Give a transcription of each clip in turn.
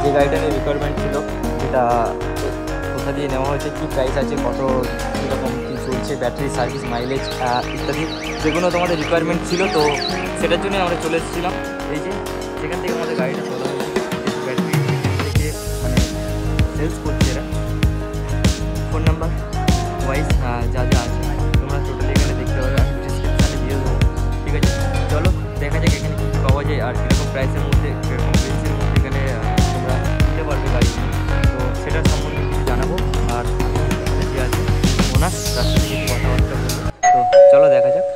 যে গাড়িটা নিয়ে রিকোয়ারমেন্ট ছিল, যেটা কোথা দিয়ে নেওয়া হয়েছে, কী প্রাইস আছে, কত কীরকম কী চলছে, ব্যাটারি সার্ভিস, মাইলেজ ইত্যাদি যেগুলো তোমাদের রিকোয়ারমেন্ট ছিল, তো সেটার জন্যই আমরা চলে এসেছিলাম। এই যে যেখান থেকে আমাদের গাড়িটা তোলা হয়েছে, ব্যাটারি থেকে মানে সেলস করছে এরা, ফোন নাম্বার ওয়াইজ যা যা আছে তোমরা টোটালি এখানে দেখতে পাবে, আমি ডিসক্রিপশানে দিয়ে দেবো। ঠিক আছে, চলো দেখা যাক এখানে কী পাওয়া যায় আর কীরকম প্রাইসের মধ্যে, কীরকম রেঞ্জের মধ্যে এখানে তোমরা নিতে পারবে গাড়ি। তো সেটার সম্বন্ধে কিছু জানাবো, আর এখানে যে আছে ওনার তার সাথে কিছু কথাবার্তা বলবো। তো চলো দেখা যাক।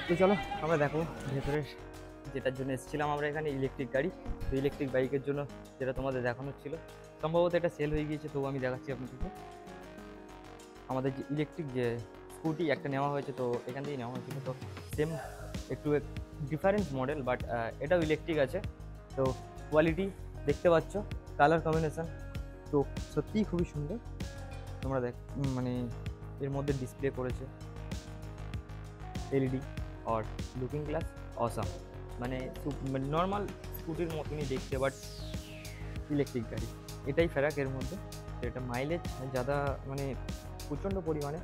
তো চলো আমরা দেখো ভেতরে যেটার জন্য এসেছিলাম আমরা এখানে, ইলেকট্রিক গাড়ি। তো ইলেকট্রিক বাইকের জন্য যেটা তোমাদের দেখানোর ছিল, সম্ভবত এটা সেল হয়ে গিয়েছে, তবু আমি দেখাচ্ছি আপনাদেরকে। আমাদের যে ইলেকট্রিক যে স্কুটি একটা নেওয়া হয়েছে, তো এখান থেকেই নেওয়া হয়েছিল। তো সেম একটু ডিফারেন্ট মডেল, বাট এটাও ইলেকট্রিক আছে। তো কোয়ালিটি দেখতে পাচ্ছ, কালার কম্বিনেশান তো সত্যিই খুবই সুন্দর। তোমরা মানে এর মধ্যে ডিসপ্লে করেছে LED are looking glass awesome, মানে নর্মাল স্কুটির মতনই দেখতে, বাট ইলেকট্রিক গাড়ি। এটাই ফেরাক এর মধ্যে। তো এটা মাইলেজ যারা মানে প্রচণ্ড পরিমাণে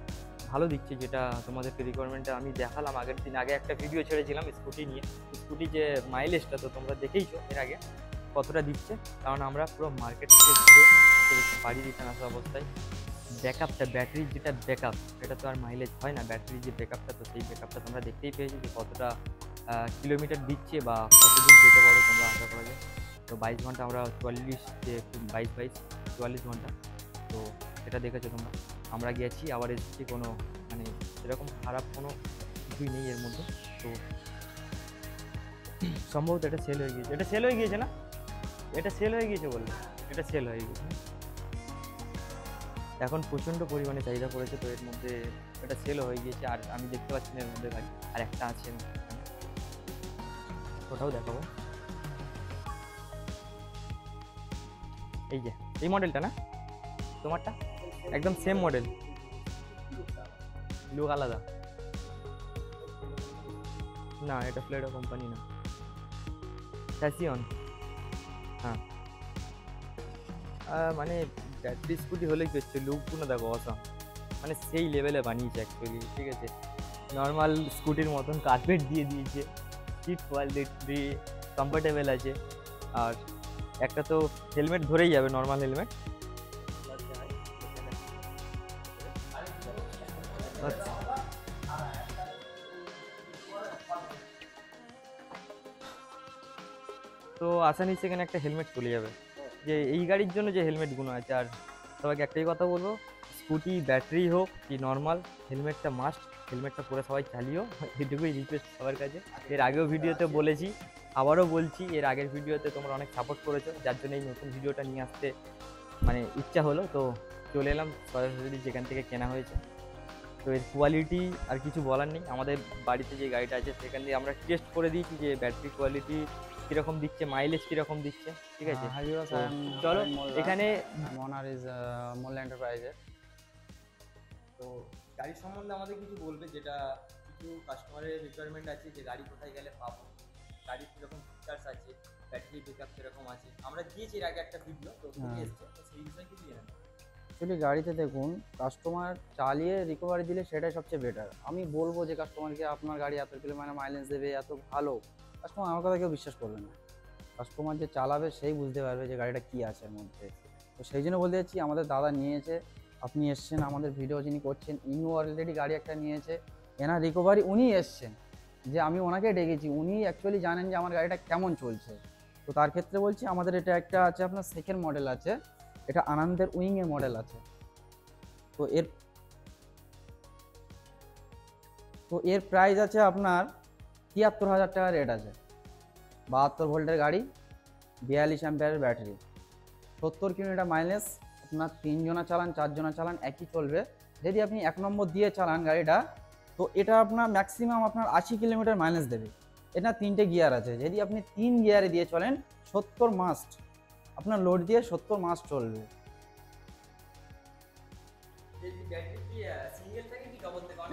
ভালো দিচ্ছে, যেটা তোমাদেরকে রিকোয়ারমেন্টটা আমি দেখালাম আগের দিন, আগে একটা ভিডিও ছেড়েছিলাম স্কুটি নিয়ে। স্কুটি যে মাইলেজটা তো তোমরা দেখেইছো এর আগে কতটা দিচ্ছে, কারণ আমরা পুরো মার্কেট থেকে ঘুরে বাড়ি রিটার্ন আসা অবস্থায় ব্যাকআপটা, ব্যাটারির যেটা ব্যাকআপ, এটা তো আর মাইলেজ হয় না, ব্যাটারির যে ব্যাকআপটা, তো সেই ব্যাকআপটা তোমরা দেখতেই পেয়েছি যে কতটা কিলোমিটার দিচ্ছে বা কত দূর যেতে পারো তোমরা আশা করা যায়। তো 22 ঘন্টা আমরা 44 যে 22 ঘন্টা, তো সেটা দেখেছো তোমরা। আমরা গেছি আবার এসেছি, কোনো মানে সেরকম খারাপ কোনো কিছুই নেই এর মধ্যে। তো সম্ভবত এটা সেল হয়ে গিয়েছে, এটা সেল হয়ে গিয়েছে না, এটা সেল হয়ে গিয়েছে বললে, এটা সেল হয়ে গিয়েছে। এখন প্রচণ্ড পরিমাণে চাহিদা পড়েছে, তো এর মধ্যে এটা সেলও হয়ে গিয়েছে। আর আমি দেখতে পাচ্ছি না এর মধ্যে গাড়ি, আর একটা আছে, ওটাও দেখাবো। এই যে এই মডেলটা না তোমারটা, একদম সেম মডেল, লুক আলাদা না, এটা ফ্লেডো কোম্পানি না, ফ্যাসিয়ন। হ্যাঁ মানে ব্যাটারি স্কুটি হলেই কি হচ্ছে, লুকগুলো দেখো অসাম, মানে সেই লেভেলে বানিয়েছে অ্যাকচুয়ালি। ঠিক আছে, নর্মাল স্কুটির মতন কার্পেট দিয়ে দিয়েছে, সিট কোয়ালিটি কমফোর্টেবল আছে, আর একটা তো হেলমেট ধরেই যাবে, নর্মাল হেলমেট। আচ্ছা, তো আসানি সেখানে একটা হেলমেট চলে যাবে, যে এই গাড়ির জন্য যে হেলমেটগুলো আছে। আর সবাইকে একটাই কথা বলবো, স্কুটি ব্যাটারি হোক কি নর্মাল, হেলমেটটা মাস্ট, হেলমেটটা পরে সবাই চালিও, এটুকুই রিকোয়েস্ট সবার কাছে। এর আগেও ভিডিওতে বলেছি, আবারও বলছি, এর আগের ভিডিওতে তোমরা অনেক সাপোর্ট করেছো, যার জন্য এই নতুন ভিডিওটা নিয়ে আসতে মানে ইচ্ছা হলো, তো চলে এলাম সরাসরি যেখান থেকে কেনা হয়েছে। তো এর কোয়ালিটি আর কিছু বলার নেই, আমাদের বাড়িতে যে গাড়িটা আছে সেখান দিয়ে আমরা টেস্ট করে দিয়েছি যে ব্যাটারি কোয়ালিটি কীরকম দিচ্ছে, মাইলেজ কীরকম দিচ্ছে। ঠিক আছে, চলো এখানে মনার ইজ মোল এন্টারপ্রাইজের। তো গাড়ির সম্বন্ধে আমাদের কিছু বলবে, যেটা কিছু কাস্টমারের রিকোয়ারমেন্ট আছে, যে গাড়ি কোথায় গেলে পাবো, গাড়ির কীরকম ফিচার্স আছে, ব্যাটারি ব্যাকআপ কীরকম আছে। আমরা দিয়েছি এর আগে একটা ভিডিও, তো এসছে, তো সেই বিষয়ে কিছু জানেন। অ্যাকচুয়ালি গাড়িতে দেখুন, কাস্টমার চালিয়ে রিকভারি দিলে সেটাই সবচেয়ে বেটার। আমি বলবো যে কাস্টমারকে আপনার গাড়ি এত কিলোমিটার মাইলেজ দেবে, এত ভালো, কাস্টমার আমার কথা কেউ বিশ্বাস করবে না। কাস্টমার যে চালাবে সেই বুঝতে পারবে যে গাড়িটা কী আছে এর মধ্যে। তো সেই জন্য বলতে চাচ্ছি, আমাদের দাদা নিয়েছে, আপনি এসছেন, আমাদের ভিডিও যিনি করছেন ইনি অলরেডি গাড়ি একটা নিয়েছে, এনার রিকভারি উনি এসছেন, যে আমি ওনাকে ডেকেছি, উনি অ্যাকচুয়ালি জানেন যে আমার গাড়িটা কেমন চলছে। তো তার ক্ষেত্রে বলছি, আমাদের এটা একটা আছে, আপনার সেকেন্ড মডেল আছে, এটা আনন্দের উইংয়ের মডেল আছে। তো এর প্রাইস আছে আপনার ৭৩,০০০ টাকা রেট আছে। ৭২ ভোল্টের গাড়ি, ৪২ অ্যাম্পিয়ারের ব্যাটারি, ৭০ কিলোমিটার মাইলেজ। আপনার ৩ জনা চালান 4 জনা চালান একই চলবে। যদি আপনি ১ নম্বর দিয়ে চালান গাড়িটা, তো এটা আপনার ম্যাক্সিমাম আপনার ৮০ কিলোমিটার মাইলেজ দেবে। এটা 3টে গিয়ার আছে, যদি আপনি 3 গিয়ারে দিয়ে চলেন ৭০ মাস্ট, আপনার লোড দিয়ে ৭০ মাস্ট চলবে।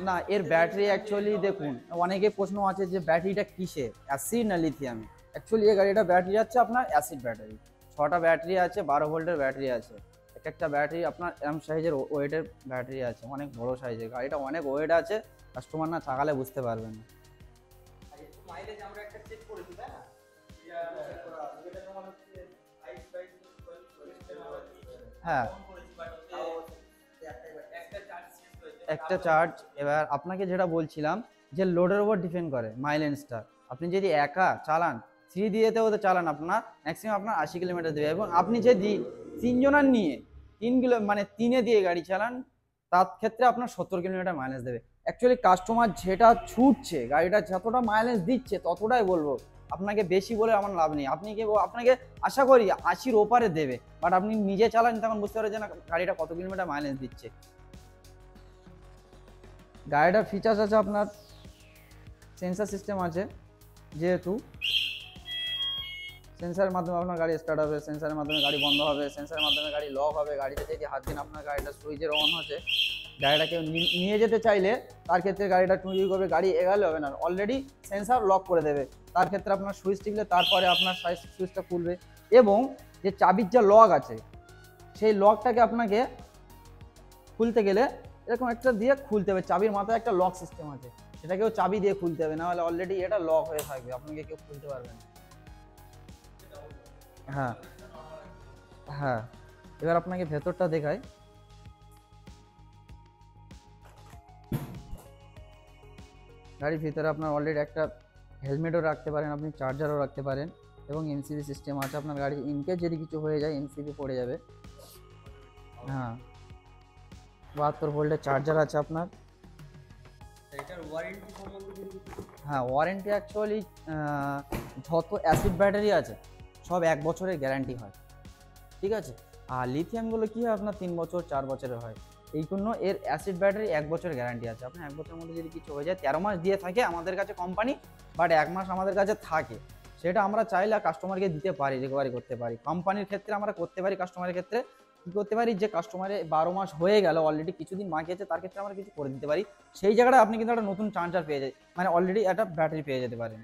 না, এর ব্যাটারি অ্যাকচুয়ালি দেখুন, অনেকে প্রশ্ন আছে যে ব্যাটারিটা কিসের, অ্যাসিড না লিথিয়াম। অ্যাকচুয়ালি এই গাড়িটা ব্যাটারি যাচ্ছে আপনার অ্যাসিড ব্যাটারি, 6টা ব্যাটারি আছে, 12 ভোল্টের ব্যাটারি আছে। এক একটা ব্যাটারি আপনার এম সাইজের ওয়েটের ব্যাটারি আছে, অনেক বড় সাইজের গাড়িটা, অনেক ওয়েট আছে, কাস্টমার না চাকালে বুঝতে পারবেন না। মাইলেজ আমরা একটা চেক করেছি তাই না? হ্যাঁ, একটা চার্জ। এবার আপনাকে যেটা বলছিলাম যে লোডের উপর ডিপেন্ড করে মাইলেজটা। আপনি যদি একা চালান, 3 দিয়েতেও তো চালান, আপনার ম্যাক্সিমাম আপনার 80 কিলোমিটার দেবে। এবং আপনি যদি 3 জনার নিয়ে 3 কিলো মানে 3-এ দিয়ে গাড়ি চালান, তার ক্ষেত্রে আপনার 70 কিলোমিটার মাইলেজ দেবে। অ্যাকচুয়ালি কাস্টমার যেটা ছুটছে, গাড়িটা যতটা মাইলেজ দিচ্ছে ততটাই বলবো, আপনাকে বেশি বলে আমার লাভ নেই। আপনাকে আশা করি 80-র ওপারে দেবে, বাট আপনি নিজে চালান তখন বুঝতে পারছেন না গাড়িটা কত কিলোমিটার মাইলেজ দিচ্ছে। গাড়িটার ফিচার্স আছে আপনার সেন্সার সিস্টেম আছে, যেহেতু সেন্সারের মাধ্যমে আপনার গাড়ি স্টার্ট হবে, সেন্সারের মাধ্যমে গাড়ি বন্ধ হবে, সেন্সারের মাধ্যমে গাড়ি লক হবে। গাড়িতে যদি হাত দিন আপনার গাড়িটা সুইচের অন হচ্ছে, গাড়িটা কেউ নিয়ে যেতে চাইলে তার ক্ষেত্রে গাড়িটা টুই করবে, গাড়ি এগালে হবে না, অলরেডি সেন্সার লক করে দেবে। তার ক্ষেত্রে আপনার সুইচ টিপলে তারপরে আপনার সুইচটা খুলবে। এবং যে চাবির যে লক আছে, সেই লকটাকে আপনাকে খুলতে গেলে এরকম একটা দিয়ে খুলতে হবে, চাবির মাথায় একটা লক সিস্টেম আছে, সেটাকেও চাবি দিয়ে খুলতে হবে, না হলে অলরেডি এটা লক হয়ে থাকবে, আপনাকে কেউ খুলতে পারবে না। হ্যাঁ হ্যাঁ, এবার আপনাকে ভেতরটা দেখাই। গাড়ির ভিতরে আপনার অলরেডি একটা হেলমেটও রাখতে পারেন, আপনি চার্জারও রাখতে পারেন, এবং এমসিবি সিস্টেম আছে। আপনার গাড়ি ইনকেস যদি কিছু হয়ে যায় এমসিবি পড়ে যাবে। হ্যাঁ, 72 ভোল্টের চার্জার আছে আপনার। হ্যাঁ, ওয়ারেন্টি অ্যাকচুয়ালি যত অ্যাসিড ব্যাটারি আছে সব 1 বছরের গ্যারান্টি হয়, ঠিক আছে। আর লিথিয়ামগুলো কী হয় আপনার 3 বছর 4 বছরের হয়। এই জন্য এর অ্যাসিড ব্যাটারি 1 বছরের গ্যারান্টি আছে। আপনার 1 বছরের মধ্যে যদি কিছু হয়ে যায়, 13 মাস দিয়ে থাকে আমাদের কাছে কোম্পানি, বাট 1 মাস আমাদের কাছে থাকে। সেটা আমরা চাইলে কাস্টমারকে দিতে পারি, রিকভারি করতে পারি। কোম্পানির ক্ষেত্রে আমরা করতে পারি, কাস্টমারের ক্ষেত্রে কী করতে পারি, যে কাস্টমারের 12 মাস হয়ে গেল, অলরেডি কিছুদিন বাকি আছে, তার ক্ষেত্রে আমরা কিছু করে দিতে পারি। সেই জায়গাটা আপনি কিন্তু একটা নতুন চার্জার পেয়ে যায়, মানে অলরেডি একটা ব্যাটারি পেয়ে যেতে পারেন।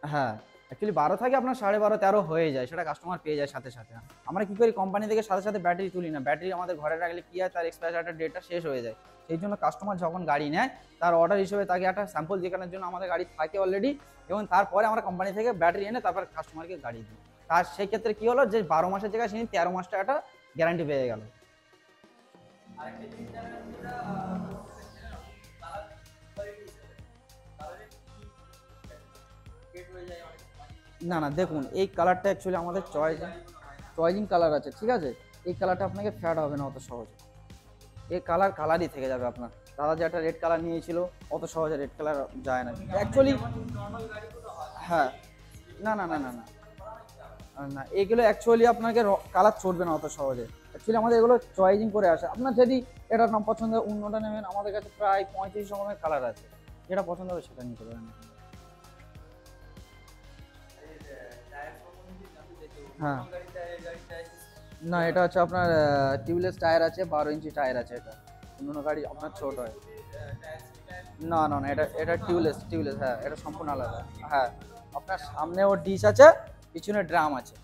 হ্যাঁ, অ্যাকচুয়ালি 12 থাকে আপনার 12.5 13 হয়ে যায়, সেটা কাস্টমার পেয়ে যায় সাথে সাথে। আমরা কী করি, কোম্পানি থেকে সাথে সাথে ব্যাটারি তুলি না, ব্যাটারি আমাদের ঘরে রাখলে কী হয়, তার এক্সপায়ার ডেটটা শেষ হয়ে যায়। সেই জন্য কাস্টমার যখন গাড়ি নেয়, তার অর্ডার হিসেবে তাকে একটা স্যাম্পল দেখানোর জন্য আমাদের গাড়ি থাকে অলরেডি, এবং তারপরে আমরা কোম্পানি থেকে ব্যাটারি এনে তারপর কাস্টমারকে গাড়ি দিই। তার সেই ক্ষেত্রে কী হলো, যে 12 মাসের জায়গায় তিনি 13 মাস টাকাটা গ্যারান্টি পেয়ে গেল। না না, দেখুন এই কালারটা অ্যাকচুয়ালি আমাদের চয়েজিং কালার আছে, ঠিক আছে। এই কালারটা আপনাকে ফ্যাড হবে না অত সহজে, এই কালারই থেকে যাবে আপনার। দাদা যে একটা রেড কালার নিয়েছিল, অত সহজে রেড কালার যায় না অ্যাকচুয়ালি। হ্যাঁ, না না না না না না, এগুলো অ্যাকচুয়ালি আপনাকে কালার চড়বে না অত সহজে। অ্যাকচুয়ালি আমাদের এগুলো চয়েজিং করে আসে। আপনার যদি এটার নাম পছন্দ অন্যটা নেবেন, আমাদের কাছে প্রায় 35 রকমের কালার আছে, যেটা পছন্দ হবে সেটা নিতে পারেন। হ্যাঁ, না এটা হচ্ছে আপনার টিউবলেস টায়ার আছে, 12 ইঞ্চি টায়ার আছে। এটা অন্য গাড়ি আপনার ছোট হয়। না না না, এটা টিউবলেস, হ্যাঁ, এটা সম্পূর্ণ আলাদা। হ্যাঁ, আপনার সামনে ওর ডিশ আছে, পিছনে ড্রাম আছে।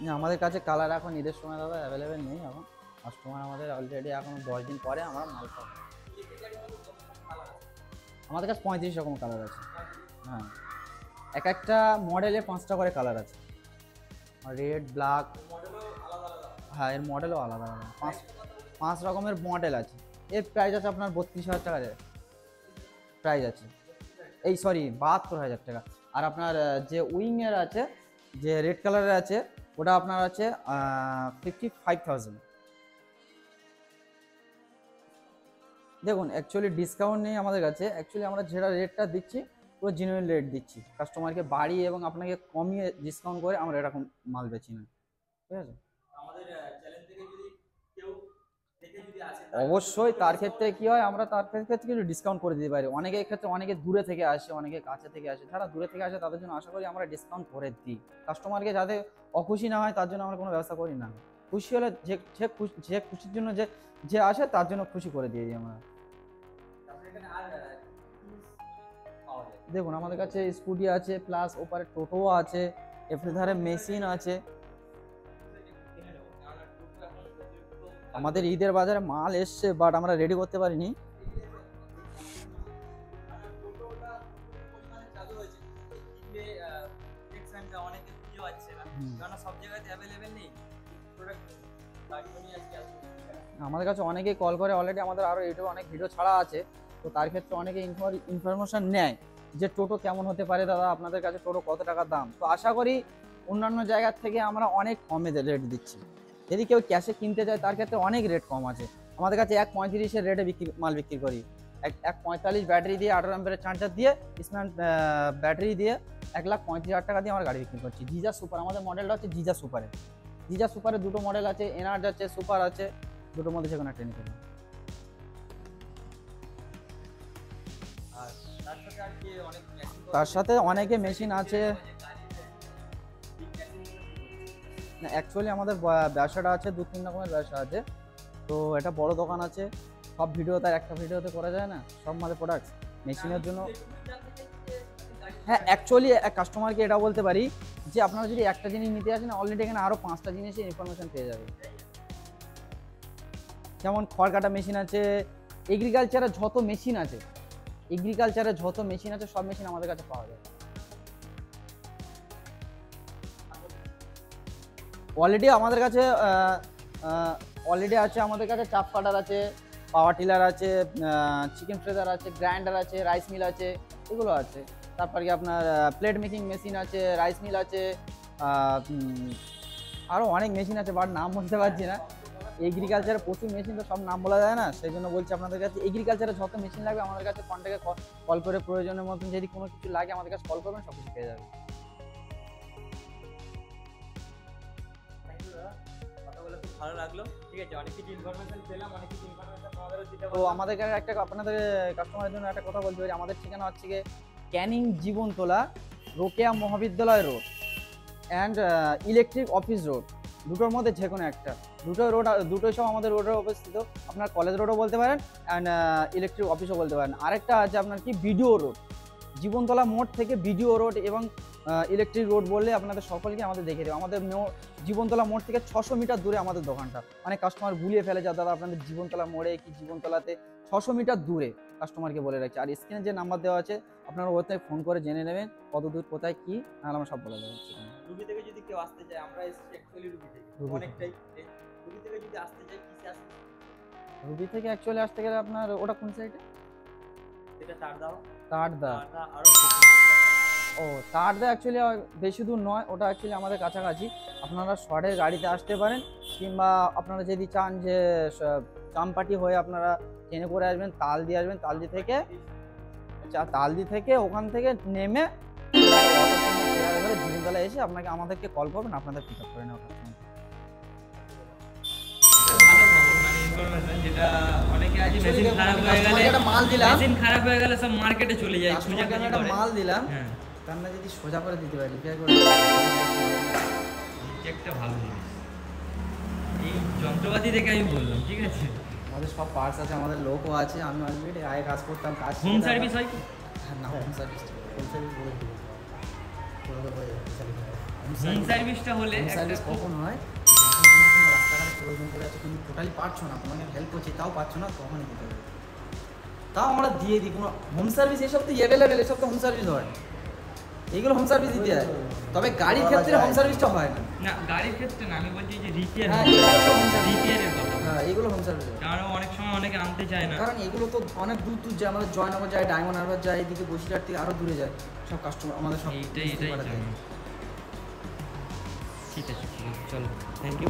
না, আমাদের কাছে কালার এখন ঈদের সময় দাদা অ্যাভেলেবেল নেই এখন। কাস্টমার আমাদের অলরেডি এখন 10 দিন পরে আমরা মাল পাবো। আমাদের কাছে 35 রকম কালার আছে। হ্যাঁ, এক একটা মডেলে 5টা করে কালার আছে, রেড, ব্ল্যাক। হ্যাঁ, এর মডেলও আলাদা আলাদা, 5 রকমের মডেল আছে। এর প্রাইস আছে আপনার 32,000 টাকা প্রাইস আছে, এই সরি 72,000 টাকা। আর আপনার যে উইংয়ের আছে, যে রেড কালারের আছে, ওটা আপনার আছে 55,000। দেখুন অ্যাকচুয়ালি ডিসকাউন্ট নেই আমাদের কাছে। অ্যাকচুয়ালি আমরা যেটা রেটটা দিচ্ছি পুরো জেনুইন রেট দিচ্ছি, কাস্টমারকে বাড়িয়ে এবং আপনাকে কমিয়ে ডিসকাউন্ট করে আমরা এরকম মাল বেচি না, ঠিক আছে। আমাদের চ্যানেল থেকে যদি কেউ দেখে অবশ্যই তার ক্ষেত্রে কি হয়, আমরা তার ক্ষেত্রে কিছু ডিসকাউন্ট করে দিতে পারি। অনেকের ক্ষেত্রে অনেকে দূরে থেকে আসে, অনেকে কাছে থেকে আসে, যারা দূরে থেকে আসে তাদের জন্য আশা করি আমরা ডিসকাউন্ট করে দিই। কাস্টমারকে যাতে অখুশি না হয় তার জন্য আমরা কোনো ব্যবস্থা করি না। খুশি হলে যে খুশির জন্য যে আসে তার জন্য খুশি করে দিয়ে দিই আমরা। দেখুন আমাদের কাছে স্কুটি আছে, প্লাস ওপারে টোটো আছে, এফ ধারে মেশিন আছে। আমাদের ঈদের বাজারে মাল এসছে, বাট আমরা রেডি করতে পারিনি। আমাদের কাছে অনেকেই কল করে, অলরেডি আমাদের আরো ইউটিউবে অনেক ভিডিও ছাড়া আছে, তো তার ক্ষেত্রে অনেকে ইনফরমেশন নেয় যে টোটো কেমন হতে পারে দাদা, আপনাদের কাছে টোটো কত টাকা দাম। তো আশা করি অন্যান্য জায়গার থেকে আমরা অনেক কমে রেট দিচ্ছি। যদি কেউ ক্যাশে কিনতে চায় তার ক্ষেত্রে অনেক রেট কম আছে। আমাদের কাছে 1.35-এর রেটে মাল বিক্রি করি। 1.45 ব্যাটারি দিয়ে 18 অ্যাম্পিয়ারের চার্জার দিয়ে স্মার্ট ব্যাটারি দিয়ে 1,35,000 টাকা দিয়ে আমরা গাড়ি বিক্রি করছি। জিজা সুপার, আমাদের মডেলটা হচ্ছে জিজা সুপারে। জিজা সুপারে দুটো মডেল আছে, এনআরজ আছে, সুপার আছে, দুটোর মধ্যে যে কোনো একটা নিতে পারেন। তার সাথে অনেকে মেশিন আছে। না অ্যাকচুয়ালি আমাদের ব্যবসাটা আছে 2-3 রকমের ব্যবসা আছে। তো এটা বড় দোকান আছে, সব ভিডিও তার একটা ভিডিওতে করা যায় না, সব আমাদের প্রোডাক্টস মেশিনের জন্য। হ্যাঁ অ্যাকচুয়ালি কাস্টমারকে এটা বলতে পারি যে আপনারা যদি একটা জিনিস নিতে আসেন, অলরেডি এখানে আরও 5টা জিনিসের ইনফরমেশন পেয়ে যাবে। যেমন খড় কাটা মেশিন আছে, এগ্রিকালচারের যত মেশিন আছে, সব মেশিন আমাদের কাছে পাওয়া যায়। অলরেডি আমাদের কাছে আমাদের কাছে চাপ কাটার আছে, পাওয়ার টিলার আছে, চিকেন ফ্রেজার আছে, গ্রাইন্ডার আছে, রাইস মিল আছে, এগুলো আছে। তারপর কি আপনার প্লেট মেকিং মেশিন আছে, রাইস মিল আছে, আরও অনেক মেশিন আছে, বাট নাম বলতে পারছি না। এগ্রিকালচারে প্রচুর মেশিন, তো সব নাম বলা যায় না, সেই জন্য বলছি আপনাদের কাছে এগ্রিকালচারে যত মেশিন লাগবে আমাদের কাছে কন্ট্যাক্টে কল করে প্রয়োজনের মতন যদি কোনো কিছু লাগে আমাদের কাছে কল করবেন, সব কিছু পেয়ে যাবে। ভালো লাগলো, ঠিক আছে, অনেক কিছু ইনফরমেশন পেলাম, অনেক কিছু ইনফরমেশন আমাদেরও দিতে। তো আমাদের একটা আপনাদের কাস্টমারের জন্য একটা কথা বলতে পারি, আমাদের ঠিকানা হচ্ছে গিয়ে ক্যানিং জীবনতলা, রোকেয়া মহাবিদ্যালয় road and electric office road, দুটোর মধ্যে যে কোনো একটা। দুটোই সব আমাদের রোডে অবস্থিত। আপনার কলেজ রোডও বলতে পারেন অ্যান্ড ইলেকট্রিক অফিসও বলতে পারেন। আরেকটা আছে আপনার কি বিডিও রোড, জীবনতলা মোড় থেকে বিডিও রোড এবং ইলেকট্রিক রোড বললে আপনাদের সকলকে আমাদের দেখে দেবে। আমাদের জীবনতলা মোড় থেকে 600 মিটার দূরে আমাদের দোকানটা। মানে কাস্টমার ভুলিয়ে ফেলে যা দাদা আপনাদের জীবনতলা মোড়ে কি জীবনতলাতে, 600 মিটার দূরে কাস্টমারকে বলে রাখছি। আর স্ক্রিনে যে নাম্বার দেওয়া আছে আপনারা ওতে ফোন করে জেনে নেবেন কত দূর কোথায় কি, নাহলে আমরা সব বলে দেবো। রুবি থেকে যদি কেউ আসতে চায়, আমরা এসেছি অ্যাকচুয়ালি রুবি থেকে, অনেকটাই। রুবি থেকে যদি আসতে চায় কিসে আসবে? রুবি থেকে অ্যাকচুয়ালি আসতে গেলে আপনার ওটা কোন সাইডে? এটা তারদা আরো তারদা অ্যাকচুয়ালি বেশি দূর নয়, ওটা অ্যাকচুয়ালি আমাদের কাছাকাছি। আপনারা শর্টের গাড়িতে আসতে পারেন, কিংবা আপনারা যদি চান যে চামপাটি হয়ে আপনারা ট্রেনে করে আসবেন, তালদি আসবেন, তালদি থেকে ওখান থেকে নেমে জীবনতলা এসে আমাদেরকে কল করবেন, আপনাদের পিক আপ করে নেওয়া। যেটা অনেকে আছে মেশিন খারাপ হয়ে গেলে, মেশিন খারাপ হয়ে গেলে সব মার্কেটে চলে যায়, একটা মাল দিলাম কান্না যদি সোজা করে দিতে পারি, একটা ভালো জিনিস। এই যন্ত্রপাতি দেখে আমি বললাম, ঠিক আছে, আমাদের সব পার্টস আছে, আমাদের লোকও আছে। আমি অলরেডি আগে কাজ করতাম, হোম সার্ভিস হয় কি? না, হোম সার্ভিসটা হলে সার্ভিস কখন হয়, রাস্তাঘাটে প্রয়োজন পড়ে আছে, কিন্তু টোটালি পারছো না, তোমাকে হেল্প করছি তাও পারছো না, তখনই দিতে হবে, তাও আমরা দিয়ে দিই। কোনো হোম সার্ভিস এসব তো অ্যাভেলেবেল, এসব তো হোম সার্ভিস হয়, এগুলো হোম সার্ভিস দিতে হয়। তবে গাড়ির ক্ষেত্রে হোম সার্ভিসটা হয় না। না, গাড়ির ক্ষেত্রে না, আমি বলছি যে রিপেয়ার, রিপেয়ারের কথা। হ্যাঁ, এগুলো হোম সার্ভিস। কারণ অনেক সময় অনেকে আনতে চায় না, কারণ এগুলো তো অনেক দূর দূর যায়, আমাদের জয়নগর যায়, ডায়মন্ড হারবার যায়, এদিকে বসিরহাট থেকে আরও দূরে যায় সব কাস্টমার আমাদের সব। এইটাই ঠিক আছে, চলো, থ্যাংক ইউ।